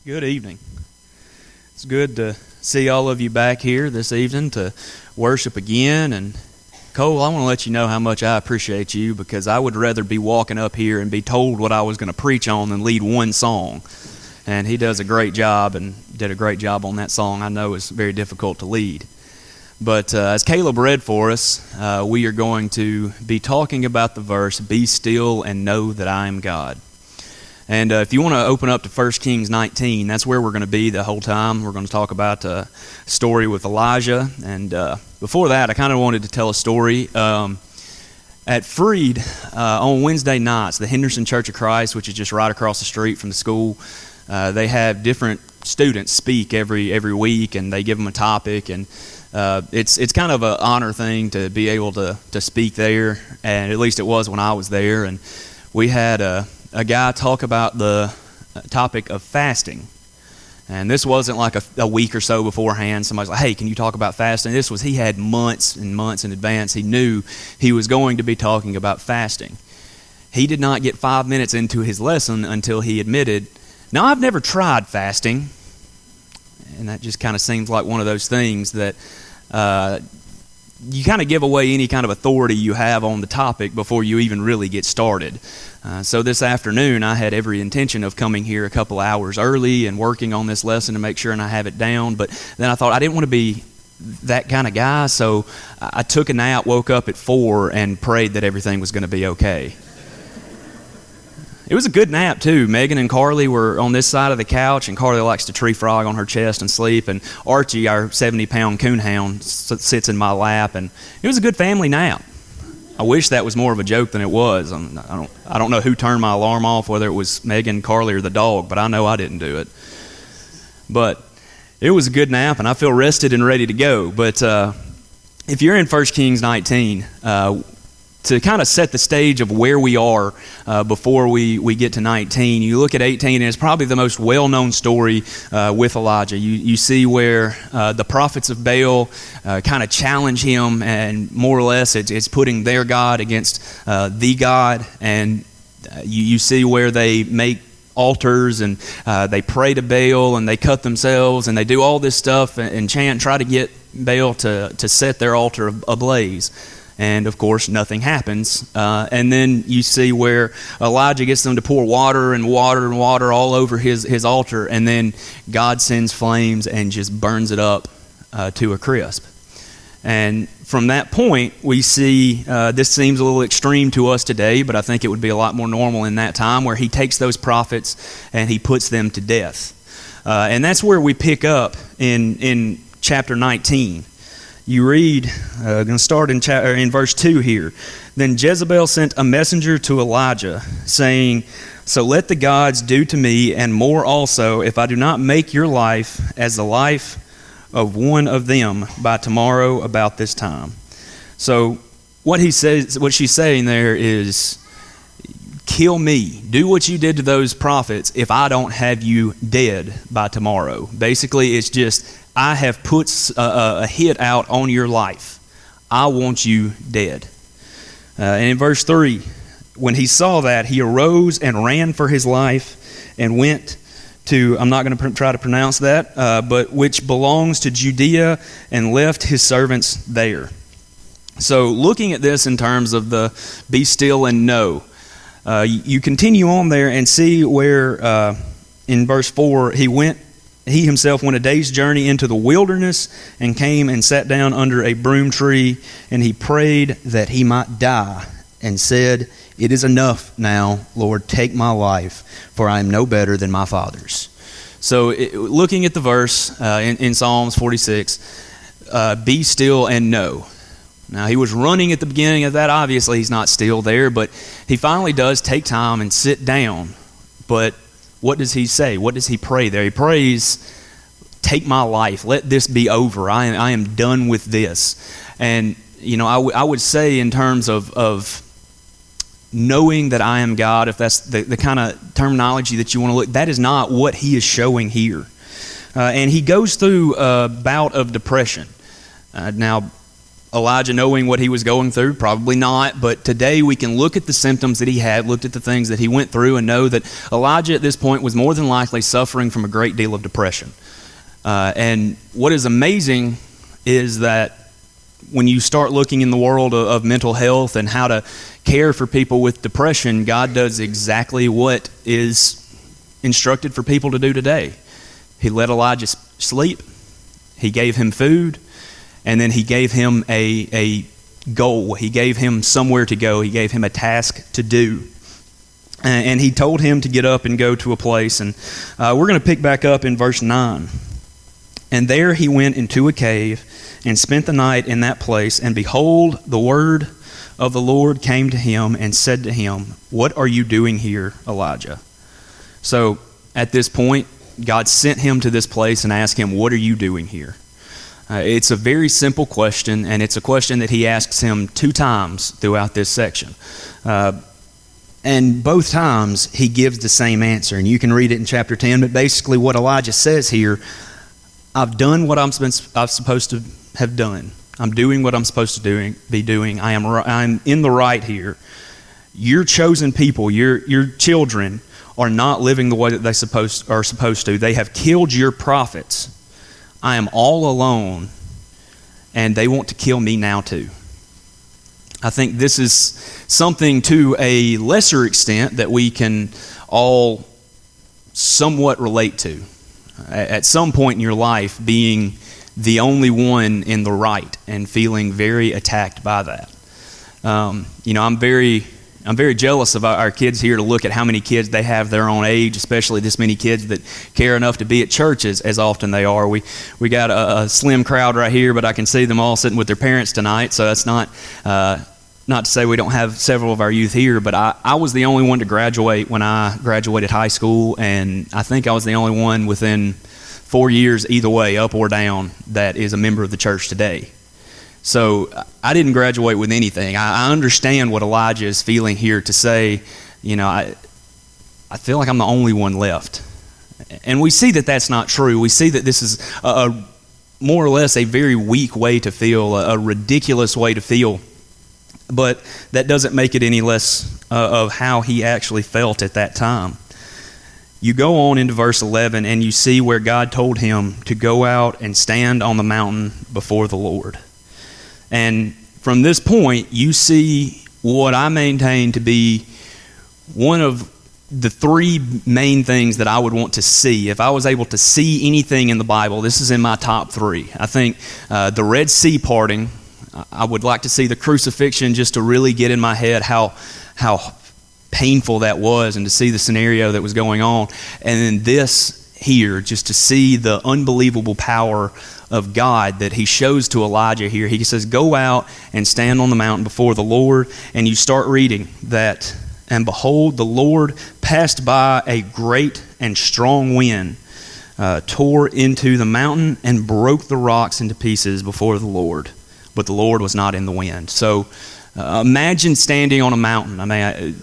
Good evening. It's good to see all of you back here this evening to worship again. And Cole, I want to let you know how much I appreciate you, because I would rather be walking up here and be told what I was going to preach on than lead one song. And he does a great job and did a great job on that song. I know it's very difficult to lead. But as Caleb read for us, we are going to be talking about the verse, "Be still and know that I am God." And if you want to open up to 1 Kings 19, that's where we're going to be the whole time. We're going to talk about a story with Elijah. And before that, I kind of wanted to tell a story. At Freed, on Wednesday nights, the Henderson Church of Christ, which is just right across the street from the school, they have different students speak every week, and they give them a topic. And it's kind of an honor thing to be able to speak there, and at least it was when I was there. And we had a guy talk about the topic of fasting. And this wasn't like a week or so beforehand. Somebody's like, "Hey, can you talk about fasting?" He had months and months in advance. He knew he was going to be talking about fasting. He did not get 5 minutes into his lesson until he admitted, "Now, I've never tried fasting." And that just kind of seems like one of those things that you kind of give away any kind of authority you have on the topic before you even really get started. So this afternoon, I had every intention of coming here a couple hours early and working on this lesson to make sure and I have it down. But then I thought I didn't want to be that kind of guy, so I took a nap, woke up at 4, and prayed that everything was going to be okay. It was a good nap, too. Megan and Carly were on this side of the couch, and Carly likes to tree frog on her chest and sleep, and Archie, our 70-pound coonhound, sits in my lap, and it was a good family nap. I wish that was more of a joke than it was. I don't know who turned my alarm off, whether it was Megan, Carly, or the dog, but I know I didn't do it. But it was a good nap, and I feel rested and ready to go. But if you're in 1 Kings 19, to kind of set the stage of where we are before we get to 19, you look at 18, and it's probably the most well-known story with Elijah. You see where the prophets of Baal kind of challenge him, and more or less it's putting their God against the God, and you see where they make altars, and they pray to Baal, and they cut themselves, and they do all this stuff and chant, try to get Baal to set their altar ablaze. And, of course, nothing happens. And then you see where Elijah gets them to pour water and water and water all over his altar, and then God sends flames and just burns it up to a crisp. And from that point, we see, this seems a little extreme to us today, but I think it would be a lot more normal in that time, where he takes those prophets and he puts them to death. And that's where we pick up in chapter 19. You read, going to start in verse 2 here. "Then Jezebel sent a messenger to Elijah, saying, 'So let the gods do to me, and more also, if I do not make your life as the life of one of them by tomorrow about this time.'" So what she's saying there is, kill me. Do what you did to those prophets if I don't have you dead by tomorrow. Basically, it's just, I have put a hit out on your life. I want you dead. And in verse 3, when he saw that, he arose and ran for his life and went to, I'm not going to try to pronounce that, but which belongs to Judea, and left his servants there. So looking at this in terms of the be still and know, you continue on there and see where in verse 4, he himself went a day's journey into the wilderness, and came and sat down under a broom tree, and he prayed that he might die, and said, "It is enough now, Lord, take my life, for I am no better than my fathers." So looking at the verse in Psalms 46, be still and know. Now, he was running at the beginning of that. Obviously, he's not still there, but he finally does take time and sit down. But what does he say? What does he pray there? He prays, "Take my life. Let this be over. I am done with this." And, I would say in terms of knowing that I am God, if that's the kind of terminology that you want to look, that is not what he is showing here. And he goes through a bout of depression. Now, Elijah knowing what he was going through? Probably not. But today we can look at the symptoms that he had, looked at the things that he went through, and know that Elijah at this point was more than likely suffering from a great deal of depression. And what is amazing is that when you start looking in the world of mental health and how to care for people with depression, God does exactly what is instructed for people to do today. He let Elijah sleep. He gave him food. And then he gave him a goal. He gave him somewhere to go. He gave him a task to do. And he told him to get up and go to a place. And we're going to pick back up in verse 9. And there he went into a cave and spent the night in that place. And behold, the word of the Lord came to him and said to him, "What are you doing here, Elijah?" So at this point, God sent him to this place and asked him, "What are you doing here?" It's a very simple question, and it's a question that he asks him 2 times throughout this section. And both times he gives the same answer, and you can read it in chapter 10, but basically what Elijah says here, I've done what I'm supposed to have done. I'm doing what I'm supposed to be doing. I'm in the right here. Your chosen people, your children, are not living the way that they are supposed to. They have killed your prophets. I am all alone, and they want to kill me now too. I think this is something to a lesser extent that we can all somewhat relate to. At some point in your life, being the only one in the right and feeling very attacked by that. I'm very jealous of our kids here to look at how many kids they have their own age, especially this many kids that care enough to be at churches as often they are. We got a slim crowd right here, but I can see them all sitting with their parents tonight, so that's not to say we don't have several of our youth here, but I was the only one to graduate when I graduated high school, and I think I was the only one within 4 years either way, up or down, that is a member of the church today. So I didn't graduate with anything. I understand what Elijah is feeling here to say, I feel like I'm the only one left. And we see that that's not true. We see that this is a more or less a very weak way to feel, a ridiculous way to feel. But that doesn't make it any less of how he actually felt at that time. You go on into verse 11 and you see where God told him to go out and stand on the mountain before the Lord. And from this point, you see what I maintain to be one of the 3 main things that I would want to see. If I was able to see anything in the Bible, this is in my top 3. I think the Red Sea parting, I would like to see the crucifixion just to really get in my head how painful that was and to see the scenario that was going on. And then this here, just to see the unbelievable power of God that he shows to Elijah here. He says, go out and stand on the mountain before the Lord. And you start reading that, and behold, the Lord passed by a great and strong wind, tore into the mountain and broke the rocks into pieces before the Lord. But the Lord was not in the wind. So imagine standing on a mountain. I mean,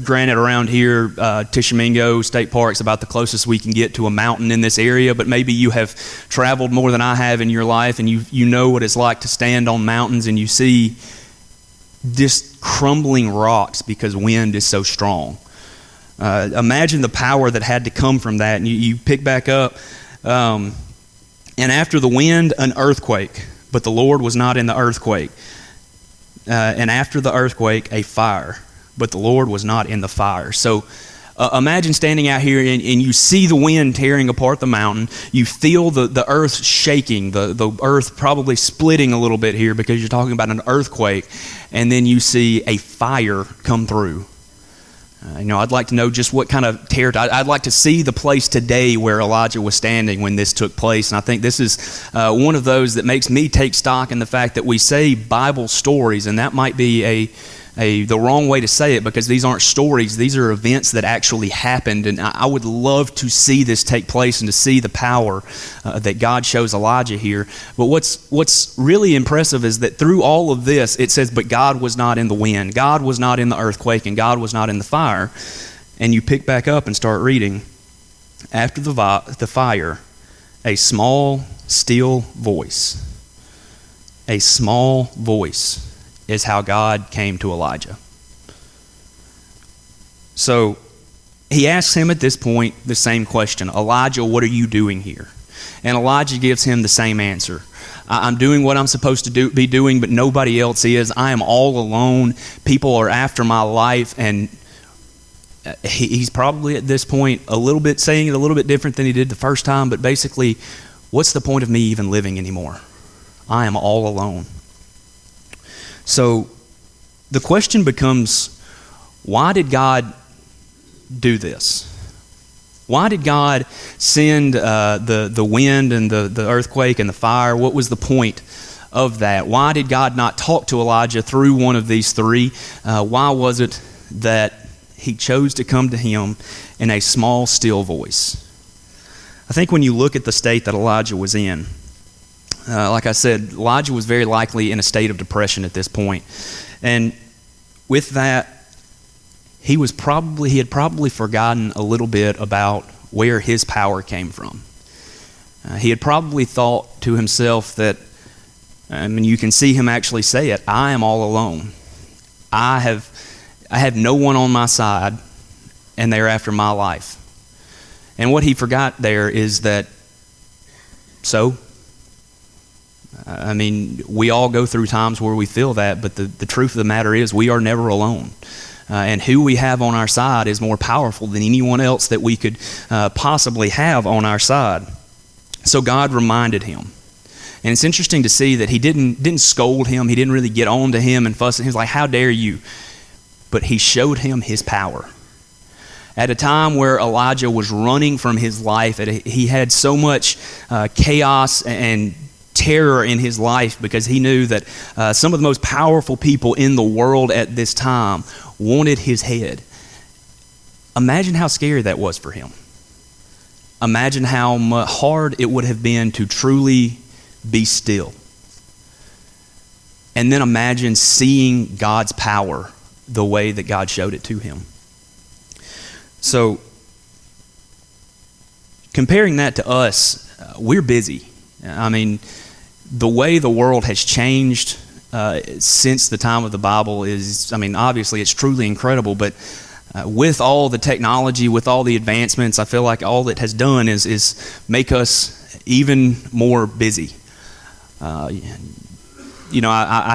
granted, around here, Tishomingo State Park's about the closest we can get to a mountain in this area, but maybe you have traveled more than I have in your life, and you know what it's like to stand on mountains and you see just crumbling rocks because wind is so strong. Imagine the power that had to come from that. And you pick back up, and after the wind, an earthquake, but the Lord was not in the earthquake. And after the earthquake, a fire, but the Lord was not in the fire. So imagine standing out here and you see the wind tearing apart the mountain. You feel the earth shaking, the earth probably splitting a little bit here because you're talking about an earthquake. And then you see a fire come through. I'd like to know just what kind of terror. I'd like to see the place today where Elijah was standing when this took place. And I think this is one of those that makes me take stock in the fact that we say Bible stories, and that might be the wrong way to say it because these aren't stories. These are events that actually happened, and I would love to see this take place and to see the power that God shows Elijah here. But what's really impressive is that through all of this, it says, but God was not in the wind, God was not in the earthquake, and God was not in the fire. And you pick back up and start reading. After the fire, a small, still voice. A small voice is how God came to Elijah. So he asks him at this point the same question, Elijah, what are you doing here? And Elijah gives him the same answer. I'm doing what I'm supposed to be doing, but nobody else is. I am all alone. People are after my life. And he's probably at this point saying it a little bit different than he did the first time, but basically, what's the point of me even living anymore? I am all alone. So the question becomes, why did God do this? Why did God send the wind and the earthquake and the fire? What was the point of that? Why did God not talk to Elijah through one of these three? Why was it that he chose to come to him in a small, still voice? I think when you look at the state that Elijah was in, like I said, Elijah was very likely in a state of depression at this point. And with that, he had probably forgotten a little bit about where his power came from. He had probably thought to himself that, you can see him actually say it, I am all alone. I have no one on my side, and they're after my life. And what he forgot there is that, we all go through times where we feel that, but the truth of the matter is we are never alone. And who we have on our side is more powerful than anyone else that we could possibly have on our side. So God reminded him. And it's interesting to see that he didn't scold him. He didn't really get on to him and fuss. He was like, how dare you? But he showed him his power. At a time where Elijah was running from his life, he had so much chaos and terror in his life because he knew that some of the most powerful people in the world at this time wanted his head. Imagine how scary that was for him. Imagine how hard it would have been to truly be still. And then imagine seeing God's power the way that God showed it to him. So, comparing that to us, we're busy. The way the world has changed since the time of the Bible is, obviously it's truly incredible, but with all the technology, with all the advancements, I feel like all it has done is make us even more busy. I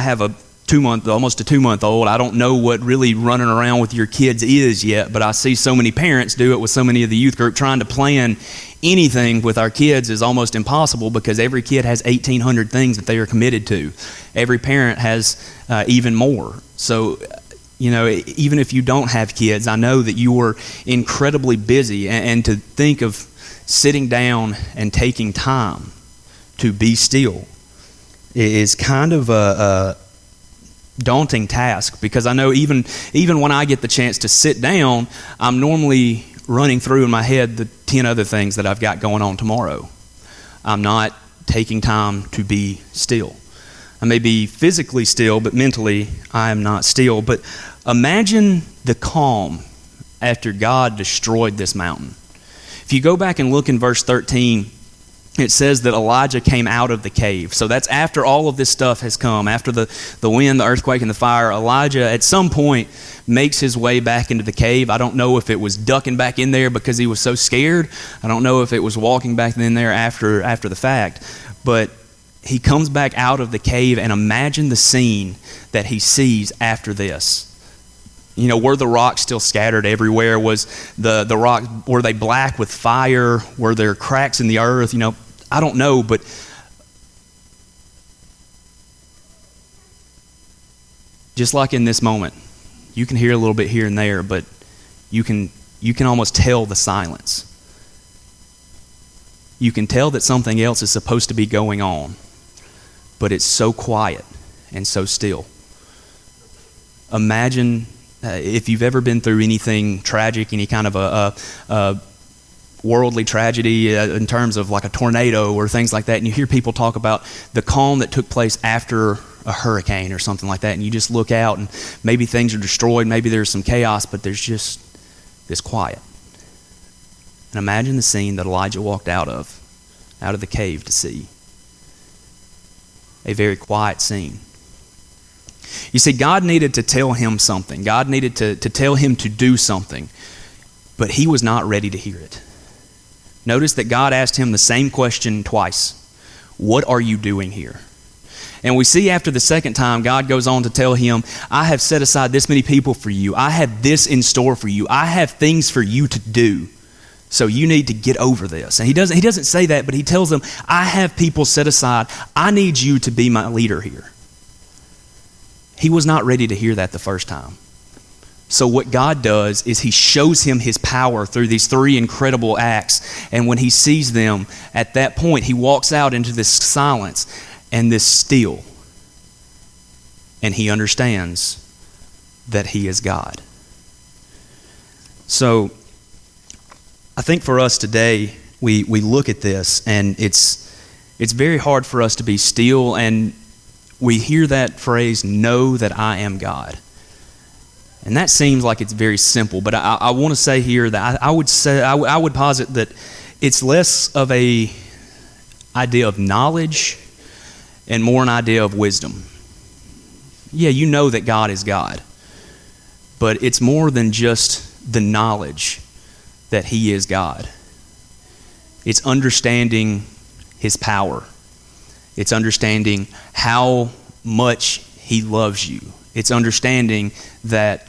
have a almost a 2-month-old. I don't know what really running around with your kids is yet, but I see so many parents do it with so many of the youth group. Trying to plan anything with our kids is almost impossible because every kid has 1,800 things that they are committed to. Every parent has even more. So, even if you don't have kids, I know that you are incredibly busy, and to think of sitting down and taking time to be still is kind of a daunting task, because I know even when I get the chance to sit down, I'm normally running through in my head the 10 other things that I've got going on tomorrow. I'm not taking time to be still. I may be physically still, but mentally I am not still. But imagine the calm after God destroyed this mountain. If you go back and look in verse 13, it says that Elijah came out of the cave. So that's after all of this stuff has come. After the wind, the earthquake, and the fire, Elijah at some point makes his way back into the cave. I don't know if it was ducking back in there because he was so scared. I don't know if it was walking back in there after the fact. But he comes back out of the cave, and imagine the scene that he sees after this. Were the rocks still scattered everywhere? Was the rock, were they black with fire? Were there cracks in the earth? I don't know, but just like in this moment, you can hear a little bit here and there, but you can almost tell the silence. You can tell that something else is supposed to be going on, but it's so quiet and so still. Imagine if you've ever been through anything tragic, any kind of a worldly tragedy in terms of like a tornado or things like that, and you hear people talk about the calm that took place after a hurricane or something like that, and you just look out and maybe things are destroyed, maybe there's some chaos, but there's just this quiet. And imagine the scene that Elijah walked out of the cave to see. a very quiet scene. You see, God needed to tell him something. God needed to tell him to do something, but he was not ready to hear it. Notice that God asked him the same question twice. What are you doing here? And we see after the second time, God goes on to tell him, I have set aside this many people for you. I have this in store for you. I have things for you to do. So you need to get over this. And he doesn't say that, but he tells them, I have people set aside. I need you to be my leader here. He was not ready to hear that the first time. So what God does is he shows him his power through these three incredible acts. And when he sees them, at that point, he walks out into this silence and this still. And he understands that he is God. So I think for us today, we look at this and it's very hard for us to be still, and we hear that phrase, know that I am God. And that seems like it's very simple, but I want to say here that I would posit that it's less of a idea of knowledge and more an idea of wisdom. Yeah, you know that God is God, but it's more than just the knowledge that he is God. It's understanding his power. It's understanding how much he loves you. It's understanding that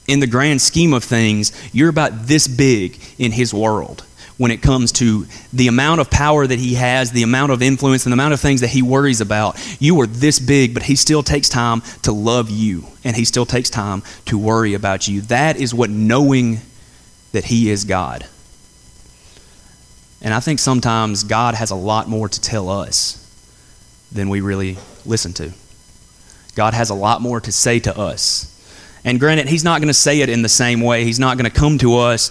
in the grand scheme of things, you're about this big in his world when it comes to the amount of power that he has, the amount of influence, and the amount of things that he worries about. You are this big, but he still takes time to love you, and he still takes time to worry about you. That is what knowing that he is God. And I think sometimes God has a lot more to tell us than we really listen to. God has a lot more to say to us. And granted, he's not going to say it in the same way. He's not going to come to us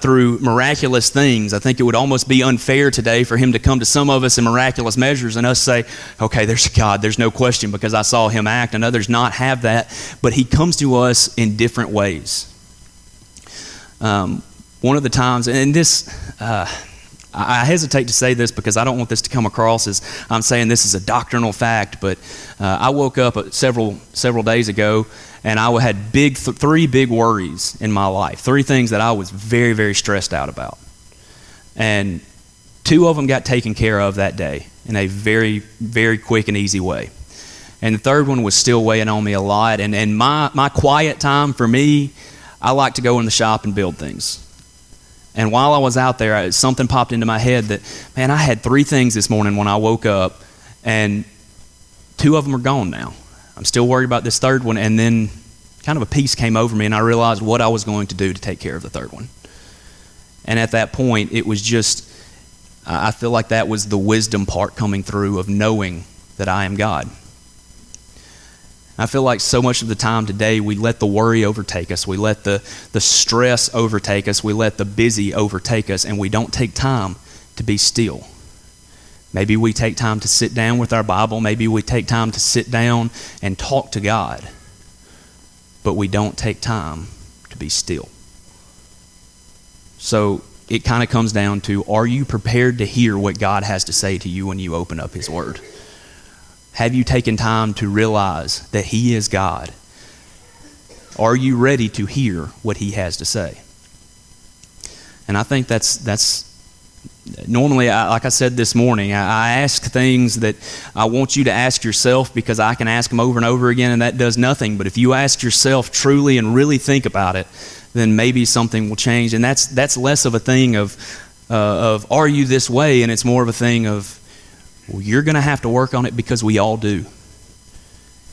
through miraculous things. I think it would almost be unfair today for him to come to some of us in miraculous measures and us say, okay, there's God, there's no question because I saw him act, and others not have that. But he comes to us in different ways. One of the times, and this, I hesitate to say this because I don't want this to come across as I'm saying this is a doctrinal fact, but I woke up several days ago and I had three big worries in my life, three things that I was very, very stressed out about. And two of them got taken care of that day in a very, very quick and easy way. And the third one was still weighing on me a lot. And my quiet time for me, I like to go in the shop and build things. And while I was out there, something popped into my head that, man, I had three things this morning when I woke up, and two of them are gone now. I'm still worried about this third one, and then kind of a peace came over me, and I realized what I was going to do to take care of the third one. And at that point, it was just, I feel like that was the wisdom part coming through of knowing that I am God. I feel like so much of the time today, we let the worry overtake us. We let the stress overtake us. We let the busy overtake us, and we don't take time to be still. Maybe we take time to sit down with our Bible. Maybe we take time to sit down and talk to God. But we don't take time to be still. So it kind of comes down to, are you prepared to hear what God has to say to you when you open up his word? Have you taken time to realize that he is God? Are you ready to hear what he has to say? And I think that's normally, like I said this morning, I ask things that I want you to ask yourself because I can ask them over and over again and that does nothing. But if you ask yourself truly and really think about it, then maybe something will change. And that's less of a thing of are you this way? And it's more of a thing of, well, you're going to have to work on it because we all do.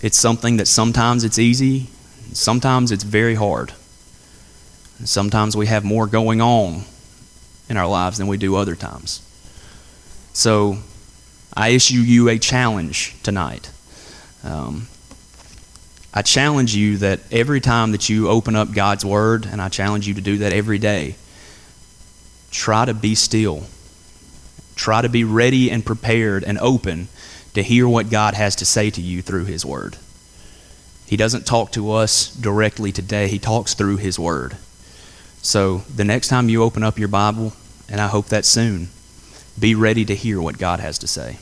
It's something that sometimes it's easy, sometimes it's very hard. And sometimes we have more going on in our lives than we do other times. So I issue you a challenge tonight. I challenge you that every time that you open up God's word, and I challenge you to do that every day, try to be still. Try to be ready and prepared and open to hear what God has to say to you through his word. He doesn't talk to us directly today. He talks through his word. So the next time you open up your Bible, and I hope that soon, be ready to hear what God has to say.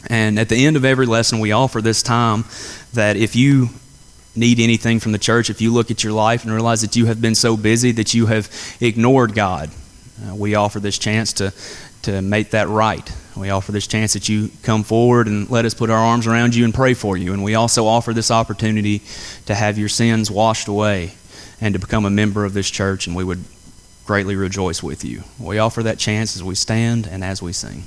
And at the end of every lesson, we offer this time that if you need anything from the church, if you look at your life and realize that you have been so busy that you have ignored God, we offer this chance to make that right. We offer this chance that you come forward and let us put our arms around you and pray for you. And we also offer this opportunity to have your sins washed away and to become a member of this church, and we would greatly rejoice with you. We offer that chance as we stand and as we sing.